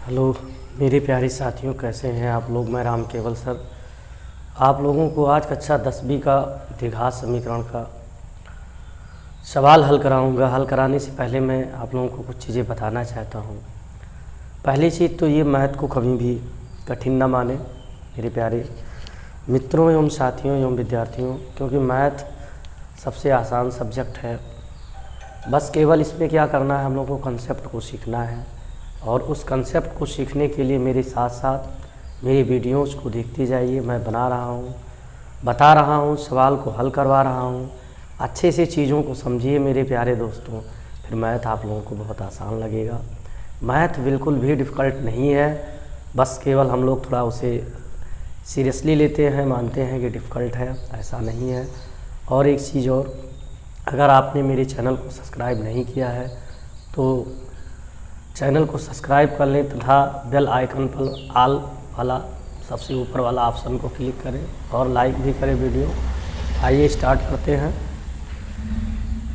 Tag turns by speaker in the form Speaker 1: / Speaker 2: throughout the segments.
Speaker 1: Hello मेरे प्यारे साथियों, कैसे हैं आप लोग। मैं राम केवल सर आप लोगों को आज कक्षा 10वीं का द्विघात समीकरण का सवाल हल कराऊंगा। हल कराने से पहले मैं आप लोगों को कुछ चीज़ें बताना चाहता हूं। पहली चीज़ तो ये, मैथ को कभी भी कठिन ना माने मेरे प्यारे मित्रों एवं साथियों एवं विद्यार्थियों, क्योंकि मैथ सबसे आसान सब्जेक्ट है। बस केवल इसमें क्या करना है, हम लोग को कंसेप्ट को सीखना है, और उस कंसेप्ट को सीखने के लिए मेरे साथ साथ मेरी वीडियोज़ को देखते जाइए। मैं बना रहा हूँ, बता रहा हूँ, सवाल को हल करवा रहा हूँ। अच्छे से चीज़ों को समझिए मेरे प्यारे दोस्तों, फिर मैथ आप लोगों को बहुत आसान लगेगा। मैथ बिल्कुल भी डिफ़िकल्ट नहीं है, बस केवल हम लोग थोड़ा उसे सीरियसली लेते हैं, मानते हैं कि डिफ़िकल्ट है, ऐसा नहीं है। और एक चीज़ और, अगर आपने मेरे चैनल को सब्सक्राइब नहीं किया है तो चैनल को सब्सक्राइब कर लें तथा बेल आइकन पर ऑल वाला सबसे ऊपर वाला ऑप्शन को क्लिक करें और लाइक भी करें वीडियो। आइए स्टार्ट करते हैं।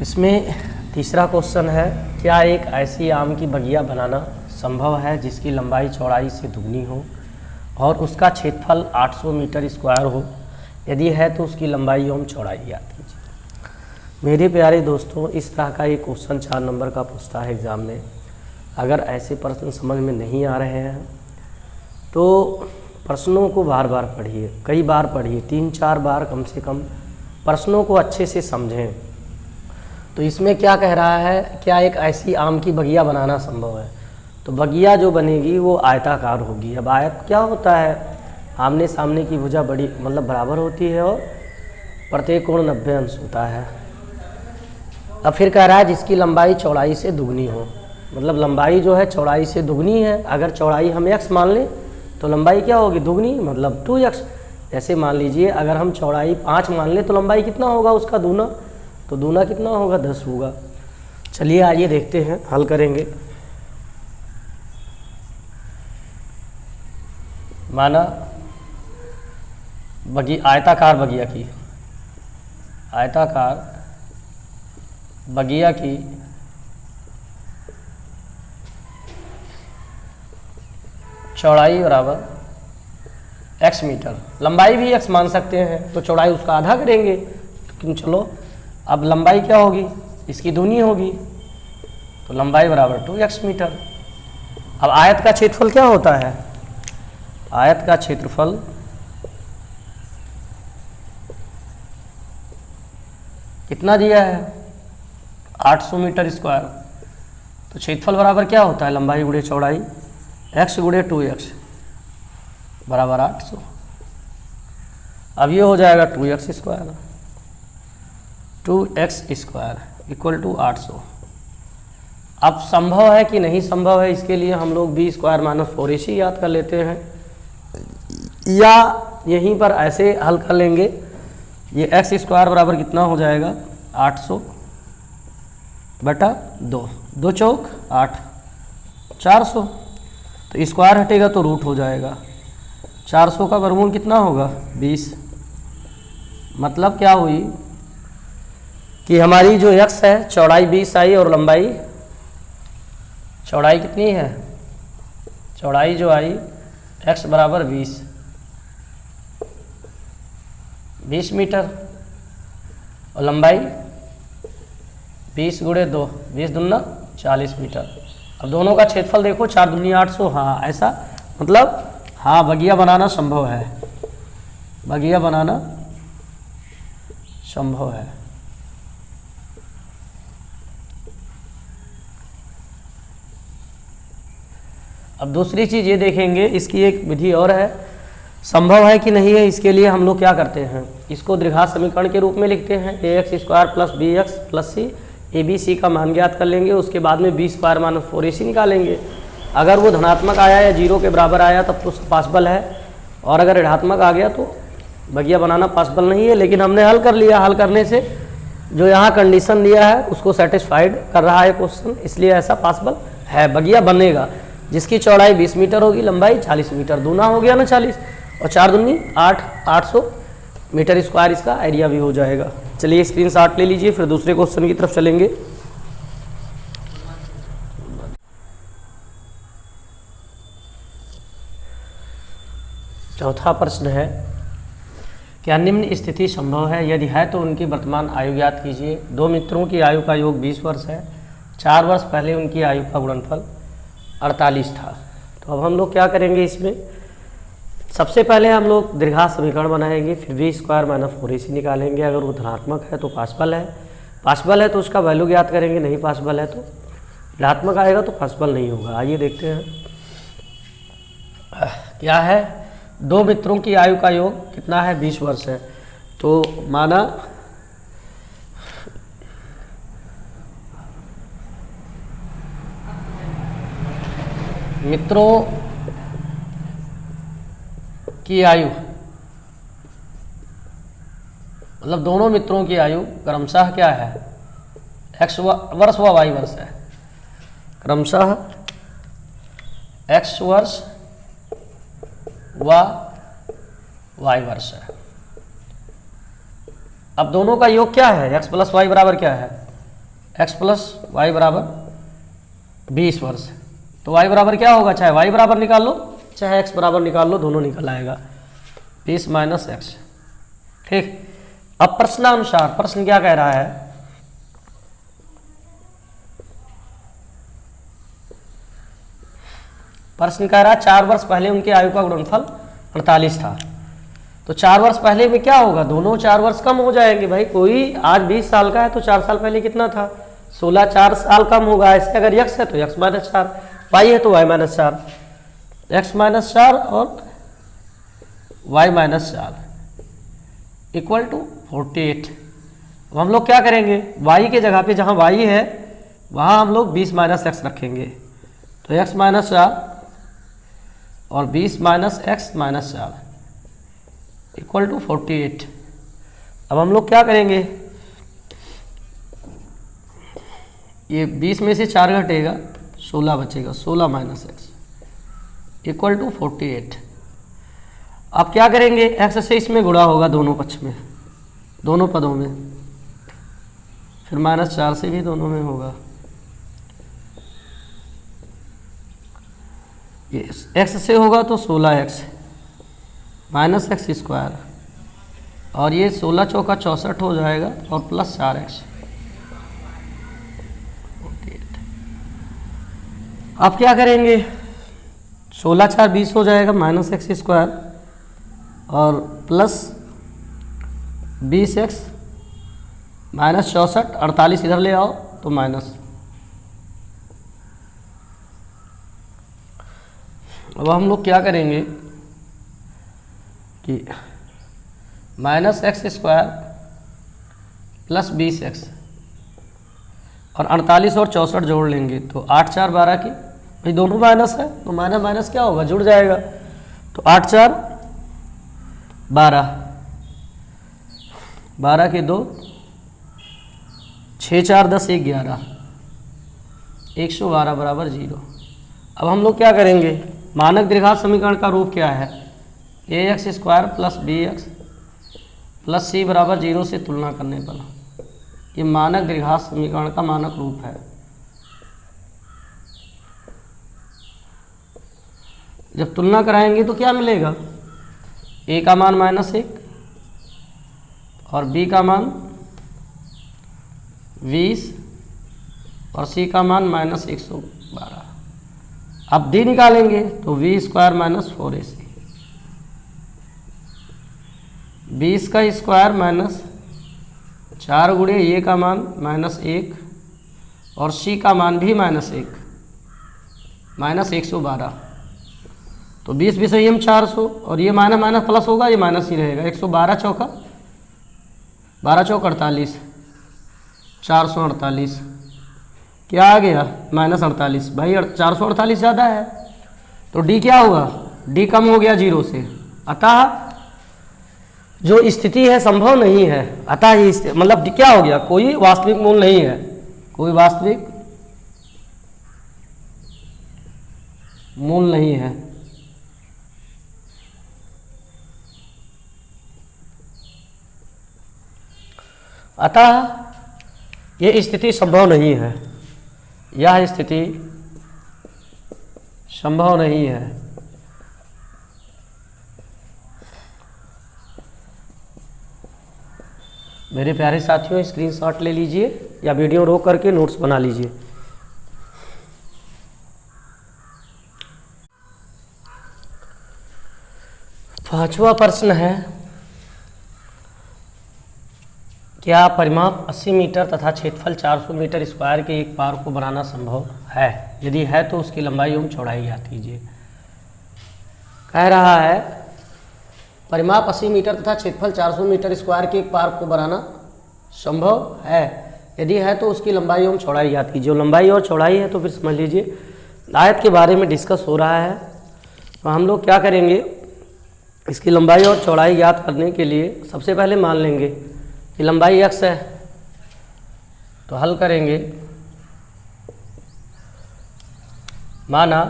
Speaker 1: इसमें तीसरा क्वेश्चन है, क्या एक ऐसी आम की बगिया बनाना संभव है जिसकी लंबाई चौड़ाई से दुगनी हो और उसका क्षेत्रफल 800 मीटर स्क्वायर हो? यदि है तो उसकी लंबाई एवं चौड़ाई ज्ञात कीजिए। मेरे प्यारे दोस्तों, इस तरह का एक क्वेश्चन 4 नंबर का पूछता है एग्ज़ाम में। अगर ऐसे प्रश्न समझ में नहीं आ रहे हैं तो प्रश्नों को बार बार पढ़िए, कई बार पढ़िए, 3-4 बार कम से कम प्रश्नों को अच्छे से समझें। तो इसमें क्या कह रहा है, क्या एक ऐसी आम की बगिया बनाना संभव है? तो बगिया जो बनेगी वो आयताकार होगी। अब आयत क्या होता है, आमने सामने की भुजा बड़ी मतलब बराबर होती है और प्रत्येक कोण 90 अंश होता है। अब फिर कह रहा है जिसकी लंबाई चौड़ाई से दुगनी हो, मतलब लंबाई जो है चौड़ाई से दुगनी है। अगर चौड़ाई हम x मान लें तो लंबाई क्या होगी, दुगनी, मतलब 2x। जैसे मान लीजिए अगर हम चौड़ाई 5 मान लें तो लंबाई कितना होगा उसका दूना, तो दूना कितना होगा, 10 होगा। चलिए आइए देखते हैं, हल करेंगे। माना आयताकार बगिया की चौड़ाई बराबर x मीटर, लंबाई भी x मान सकते हैं तो चौड़ाई उसका आधा करेंगे। लेकिन चलो, अब लंबाई क्या होगी, इसकी दूनी होगी, तो लंबाई बराबर 2x मीटर। अब आयत का क्षेत्रफल क्या होता है, आयत का क्षेत्रफल कितना दिया है, 800 मीटर स्क्वायर। तो क्षेत्रफल बराबर क्या होता है, लंबाई गुणे चौड़ाई, x गुणे 2x बराबर 800। अब ये हो जाएगा 2x square, 2x square equal to 800। अब संभव है कि नहीं संभव है, इसके लिए हम लोग b स्क्वायर माइनस 4ac याद कर लेते हैं, या यहीं पर ऐसे हल कर लेंगे। ये x स्क्वायर बराबर कितना हो जाएगा, 800 बटा 2, 2 चौक 8, 400। तो स्क्वायर हटेगा तो रूट हो जाएगा। 400 का वर्गमूल कितना होगा, 20। मतलब क्या हुई कि हमारी जो x है चौड़ाई 20 आई और लंबाई, चौड़ाई कितनी है, चौड़ाई जो आई x बराबर 20 मीटर और लंबाई 20 गुणे 2, 20 दूना 40 मीटर। अब दोनों का क्षेत्रफल देखो, 4 दूनी 800। हाँ ऐसा मतलब, हाँ बगिया बनाना संभव है, बगिया बनाना संभव है। अब दूसरी चीज़ ये देखेंगे, इसकी एक विधि और है, संभव है कि नहीं है। इसके लिए हम लोग क्या करते हैं, इसको द्विघात समीकरण के रूप में लिखते हैं, ax square plus bx plus c, abc का मान ज्ञात कर लेंगे, उसके बाद में b स्क्वायर माइनस 4ac निकालेंगे। अगर वो धनात्मक आया या 0 के बराबर आया तब तो पॉसिबल है, और अगर ऋणात्मक आ गया तो बगिया बनाना पॉसिबल नहीं है। लेकिन हमने हल कर लिया, हल करने से जो यहाँ कंडीशन दिया है उसको सेटिस्फाइड कर रहा है क्वेश्चन, इसलिए ऐसा पॉसिबल है, बगिया बनेगा। जिसकी चौड़ाई 20 मीटर होगी, लंबाई 40 मीटर, दूना हो गया ना 40, और 4 दूनी 8, 800 मीटर स्क्वायर इसका एरिया भी हो जाएगा। चलिए स्क्रीनशॉट ले लीजिए, फिर दूसरे क्वेश्चन की तरफ चलेंगे। चौथा प्रश्न है, क्या निम्न स्थिति संभव है? यदि है तो उनकी वर्तमान आयु ज्ञात कीजिए। दो मित्रों की आयु का योग 20 वर्ष है। 4 वर्ष पहले उनकी आयु का गुणनफल 48 था। तो अब हम लोग क्या करेंगे इसमें, सबसे पहले हम लोग द्विघात समीकरण बनाएंगे, फिर v स्क्वायर माइनस 4ac निकालेंगे। अगर वो धनात्मक है तो पॉसिबल है, पॉसिबल है तो उसका वैल्यू ज्ञात करेंगे, नहीं पॉसिबल है तो ऋणात्मक आएगा तो पॉसिबल नहीं होगा। आइए देखते हैं क्या है। दो मित्रों की आयु का योग कितना है? 20 वर्ष है। तो माना मित्रों की आयु, मतलब दोनों मित्रों की आयु क्रमशः क्या है? x वर्ष व y वर्ष है। क्रमशः x वर्ष व y वर्ष है। अब दोनों का योग क्या है? x प्लस वाई बराबर क्या है? x प्लस वाई बराबर 20 वर्ष। तो y बराबर क्या होगा? चाहे y बराबर निकाल लो चाहे x बराबर निकाल लो, दोनों निकल आएगा 20 माइनस एक्स। ठीक। अब प्रश्नानुसार प्रश्न क्या कह रहा है? प्रश्न कह रहा है 4 वर्ष पहले उनकी आयु का गुणनफल 48 था। तो 4 वर्ष पहले में क्या होगा? दोनों 4 वर्ष कम हो जाएंगे भाई। कोई आज 20 साल का है तो 4 साल पहले कितना था? 16। 4 साल कम होगा। ऐसे अगर x है तो x माइनस 4, y है तो y माइनस 4, x माइनस 4 और y माइनस 4 इक्वल टू 48। अब हम लोग क्या करेंगे? y के जगह पे जहाँ y है वहाँ हम लोग 20 माइनस एक्स रखेंगे। तो x माइनस 4 और 20 minus x minus 4 equal to 48। अब हम लोग क्या करेंगे? ये 20 में से 4 घटेगा, 16 बचेगा। 16 माइनस एक्स इक्वल टू 48। अब क्या करेंगे? एक्स से इसमें गुणा होगा दोनों पक्ष में, दोनों पदों में, फिर माइनस 4 से भी दोनों में होगा। ये एक्स से होगा तो 16x माइनस एक्स स्क्वायर, और ये 16 चौका 64 हो जाएगा और प्लस 4x। अब क्या करेंगे? 16 4 20 हो जाएगा माइनस एक्स स्क्वायर और प्लस 20x माइनस 64, 48 इधर ले आओ तो माइनस। अब हम लोग क्या करेंगे कि minus x square plus 20x और 48 और 64 जोड़ लेंगे तो 8 4 12 की, भाई दोनों माइनस है तो माइनस माइनस क्या होगा? जुड़ जाएगा। तो 8 4 12, 12 के 2, 6 4 10 1 11, 112 बराबर 0। अब हम लोग क्या करेंगे? मानक द्विघात समीकरण का रूप क्या है? ax square plus bx plus c बराबर 0 से तुलना करने पर, ये मानक द्विघात समीकरण का मानक रूप है। जब तुलना कराएंगे तो क्या मिलेगा? a का मान -1 और b का मान 20 और c का मान -112। अब d निकालेंगे तो v स्क्वायर माइनस 4ac, 20 का स्क्वायर माइनस 4 गुणे a का मान -1 और c का मान भी -1, -112। तो 20 भी सही हम 400 और ये माइनस माइनस प्लस होगा, ये माइनस ही रहेगा। 112 चौका 12 चौक 48, 448 क्या आ गया? -48। भाई 448 ज़्यादा है तो d क्या होगा? d कम हो गया 0 से, अतः जो स्थिति है संभव नहीं है। अतः ये मतलब d क्या हो गया? कोई वास्तविक मूल नहीं है, कोई वास्तविक मूल नहीं है। अतः ये स्थिति संभव नहीं है, यह स्थिति संभव नहीं है। मेरे प्यारे साथियों, स्क्रीनशॉट ले लीजिए या वीडियो रोक करके नोट्स बना लीजिए। पांचवा प्रश्न है, क्या परिमाप 80 मीटर तथा क्षेत्रफल 400 मीटर स्क्वायर के एक पार्क को बनाना संभव है? यदि है तो उसकी लंबाई एवं चौड़ाई ज्ञात कीजिए। कह रहा है परिमाप 80 मीटर तथा क्षेत्रफल 400 मीटर स्क्वायर के एक पार्क को बनाना संभव है, यदि है तो उसकी लंबाई एवं चौड़ाई ज्ञात कीजिए। लंबाई और चौड़ाई है तो फिर समझ लीजिए आयत के बारे में डिस्कस हो रहा है। तो हम लोग क्या करेंगे, इसकी लंबाई और चौड़ाई ज्ञात करने के लिए सबसे पहले मान लेंगे कि लंबाई x है, तो हल करेंगे। माना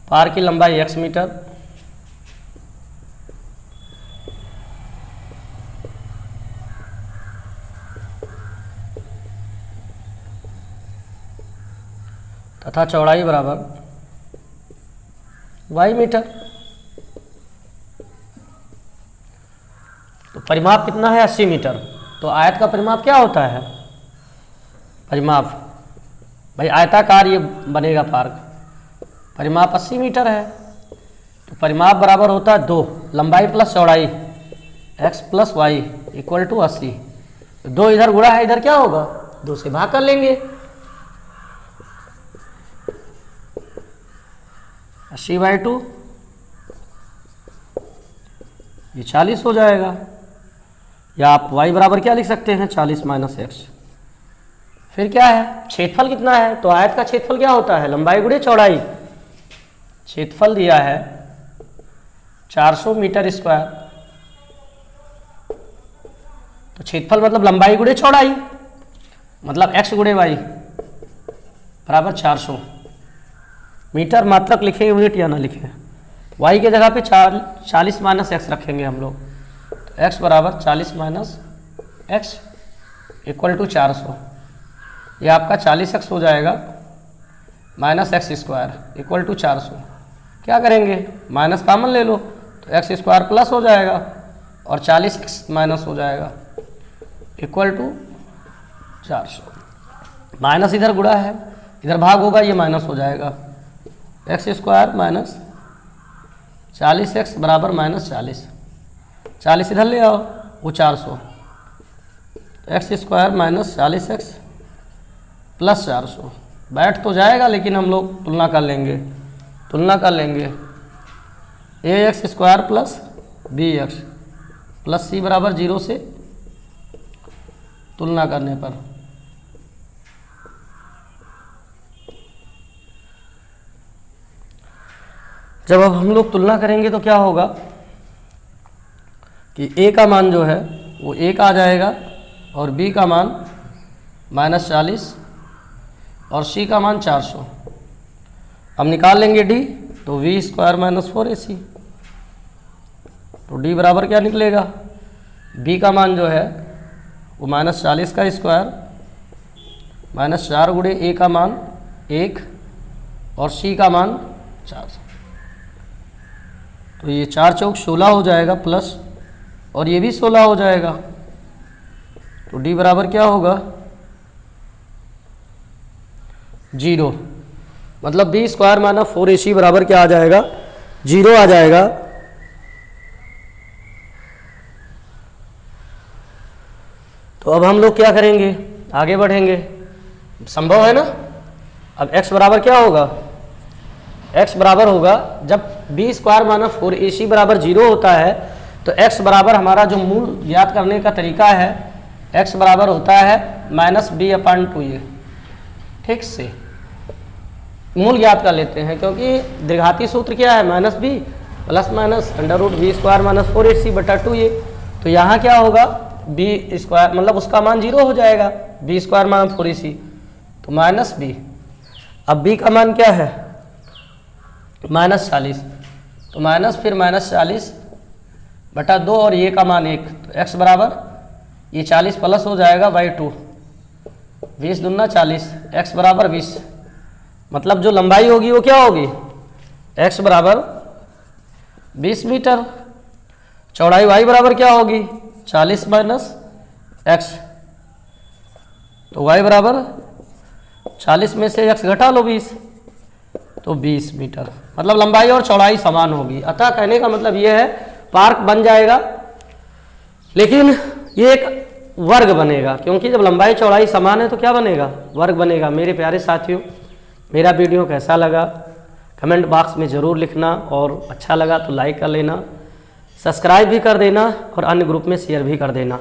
Speaker 1: पार की लंबाई x मीटर, तथा चौड़ाई बराबर y मीटर। तो परिमाप कितना है? 80 मीटर। तो आयत का परिमाप क्या होता है? परिमाप भाई आयताकार ये बनेगा पार्क, परिमाप 80 मीटर है। तो परिमाप बराबर होता है 2 लंबाई प्लस चौड़ाई x plus y equal to 80। 2 इधर गुणा है, इधर क्या होगा? 2 से भाग कर लेंगे। 80/2 ये 40 हो जाएगा। या आप y बराबर क्या लिख सकते हैं? 40 माइनस x। फिर क्या है? क्षेत्रफल कितना है? तो आयत का क्षेत्रफल क्या होता है? लंबाई गुणे चौड़ाई। क्षेत्रफल दिया है 400 मीटर स्क्वायर, तो क्षेत्रफल मतलब लंबाई गुणे चौड़ाई, मतलब x गुणे y बराबर 400 मीटर। मात्रक लिखें यूनिट या ना लिखें, y के जगह पे 40 माइनस x रखेंगे हम लोग। तो x बराबर 40 माइनस x इक्वल टू 400। ये आपका 40x हो जाएगा minus x square equal to 400। क्या करेंगे? माइनस कॉमन ले लो, तो एक्स स्क्वायर प्लस हो जाएगा और 40x माइनस हो जाएगा इक्वल टू 400। माइनस इधर गुणा है, इधर भाग होगा, ये माइनस हो जाएगा। एक्स स्क्वायर माइनस 40x बराबर माइनस 40। 40 इधर ले आओ, वो 400। X square minus 40x plus 400 बैठ तो जाएगा, लेकिन हम लोग तुलना कर लेंगे। ax square plus bx plus c बराबर 0 से तुलना करने पर जब अब हम लोग तुलना करेंगे तो क्या होगा कि a का मान जो है वो 1 आ जाएगा और b का मान -40 और c का मान 400। अब निकाल लेंगे d, तो v स्क्वायर माइनस 4ac। तो d बराबर क्या निकलेगा? b का मान जो है वो -40 का स्क्वायर -4 गुणे a का मान 1 और c का मान 400। तो ये 4 चौक 16 हो जाएगा प्लस, और ये भी 16 हो जाएगा। तो d बराबर क्या होगा? 0। मतलब b स्क्वायर माइनस 4ac बराबर क्या आ जाएगा? 0 आ जाएगा। तो अब हम लोग क्या करेंगे? आगे बढ़ेंगे। संभव है ना? अब x बराबर क्या होगा? x बराबर होगा, जब b स्क्वायर माइनस 4ac बराबर 0 होता है तो x बराबर हमारा जो मूल ज्ञात करने का तरीका है, x बराबर होता है -b/2a। ठीक से मूल ज्ञात कर लेते हैं, क्योंकि द्विघाती सूत्र क्या है? -b plus minus √b square minus 4ac/2a। तो यहाँ क्या होगा? b स्क्वायर मतलब उसका मान 0 हो जाएगा, b स्क्वायर माइनस 4ac, तो -b। अब b का मान क्या है? -40। तो माइनस फिर -40/2 और ये का मान 1। तो x बराबर ये 40 प्लस हो जाएगा /2, 20 दूना 40, x बराबर 20। मतलब जो लंबाई होगी वो क्या होगी? x बराबर 20 मीटर। चौड़ाई y बराबर क्या होगी? 40 माइनस एक्स, तो y बराबर 40 में से x घटा लो 20, तो 20 मीटर, मतलब लंबाई और चौड़ाई समान होगी। अतः कहने का मतलब ये है पार्क बन जाएगा, लेकिन ये एक वर्ग बनेगा, क्योंकि जब लंबाई चौड़ाई समान है तो क्या बनेगा, वर्ग बनेगा। मेरे प्यारे साथियों, मेरा वीडियो कैसा लगा कमेंट बॉक्स में ज़रूर लिखना, और अच्छा लगा तो लाइक कर लेना, सब्सक्राइब भी कर देना और अन्य ग्रुप में शेयर भी कर देना।